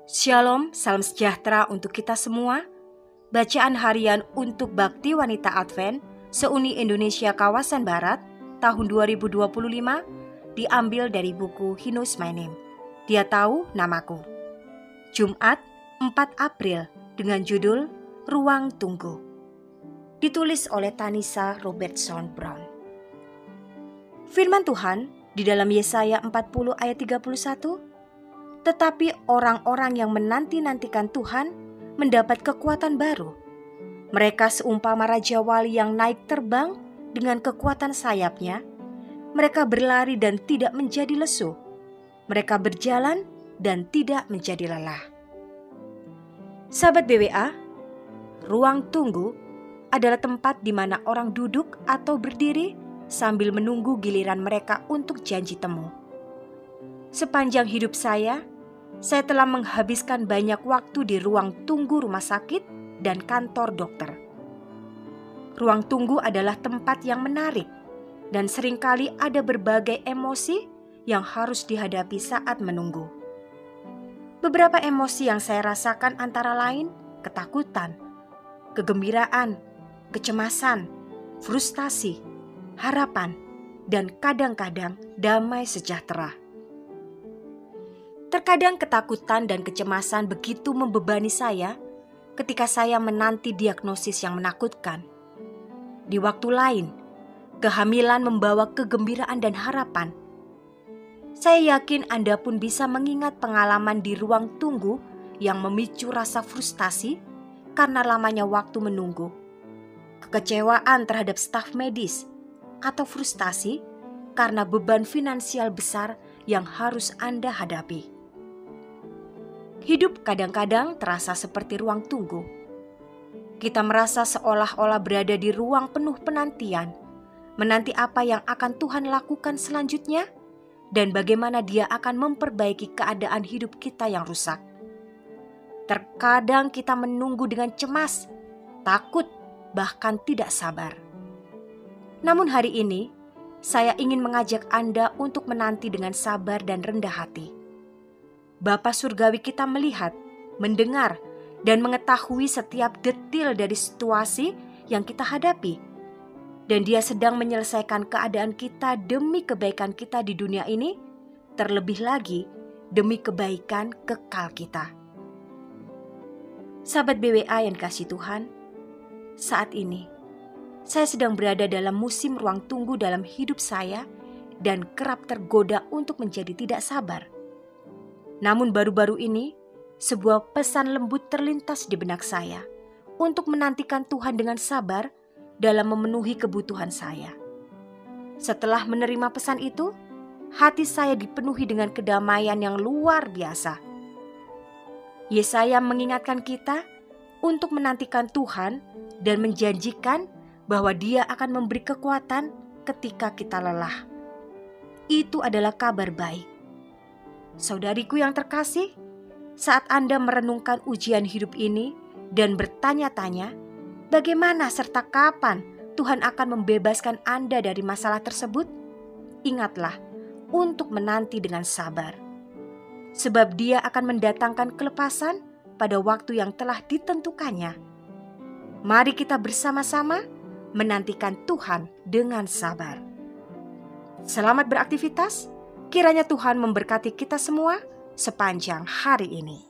Shalom, salam sejahtera untuk kita semua. Bacaan harian untuk Bakti Wanita Advent se-Uni Indonesia Kawasan Barat tahun 2025 diambil dari buku He Knows My Name. Dia tahu namaku. Jumat 4 April dengan judul Ruang Tunggu. Ditulis oleh Tanisha Robertson Brown. Firman Tuhan di dalam Yesaya 40 ayat 31, tetapi orang-orang yang menanti-nantikan Tuhan mendapat kekuatan baru. Mereka seumpama Raja Wali yang naik terbang dengan kekuatan sayapnya. Mereka berlari dan tidak menjadi lesu. Mereka berjalan dan tidak menjadi lelah. Sahabat BWA, ruang tunggu adalah tempat di mana orang duduk atau berdiri sambil menunggu giliran mereka untuk janji temu. Sepanjang hidup saya telah menghabiskan banyak waktu di ruang tunggu rumah sakit dan kantor dokter. Ruang tunggu adalah tempat yang menarik dan seringkali ada berbagai emosi yang harus dihadapi saat menunggu. Beberapa emosi yang saya rasakan antara lain ketakutan, kegembiraan, kecemasan, frustasi, harapan, dan kadang-kadang damai sejahtera. Terkadang ketakutan dan kecemasan begitu membebani saya ketika saya menanti diagnosis yang menakutkan. Di waktu lain, kehamilan membawa kegembiraan dan harapan. Saya yakin Anda pun bisa mengingat pengalaman di ruang tunggu yang memicu rasa frustasi karena lamanya waktu menunggu, kekecewaan terhadap staf medis, atau frustasi karena beban finansial besar yang harus Anda hadapi. Hidup kadang-kadang terasa seperti ruang tunggu. Kita merasa seolah-olah berada di ruang penuh penantian, menanti apa yang akan Tuhan lakukan selanjutnya dan bagaimana Dia akan memperbaiki keadaan hidup kita yang rusak. Terkadang kita menunggu dengan cemas, takut, bahkan tidak sabar. Namun hari ini, saya ingin mengajak Anda untuk menanti dengan sabar dan rendah hati. Bapa Surgawi kita melihat, mendengar, dan mengetahui setiap detil dari situasi yang kita hadapi. Dan Dia sedang menyelesaikan keadaan kita demi kebaikan kita di dunia ini, terlebih lagi demi kebaikan kekal kita. Sahabat BWA yang dikasihi Tuhan, saat ini saya sedang berada dalam musim ruang tunggu dalam hidup saya dan kerap tergoda untuk menjadi tidak sabar. Namun baru-baru ini, sebuah pesan lembut terlintas di benak saya untuk menantikan Tuhan dengan sabar dalam memenuhi kebutuhan saya. Setelah menerima pesan itu, hati saya dipenuhi dengan kedamaian yang luar biasa. Yesaya mengingatkan kita untuk menantikan Tuhan dan menjanjikan bahwa Dia akan memberi kekuatan ketika kita lelah. Itu adalah kabar baik. Saudariku yang terkasih, saat Anda merenungkan ujian hidup ini dan bertanya-tanya, bagaimana serta kapan Tuhan akan membebaskan Anda dari masalah tersebut? Ingatlah untuk menanti dengan sabar. Sebab Dia akan mendatangkan kelepasan pada waktu yang telah ditentukannya. Mari kita bersama-sama menantikan Tuhan dengan sabar. Selamat beraktivitas. Kiranya Tuhan memberkati kita semua sepanjang hari ini.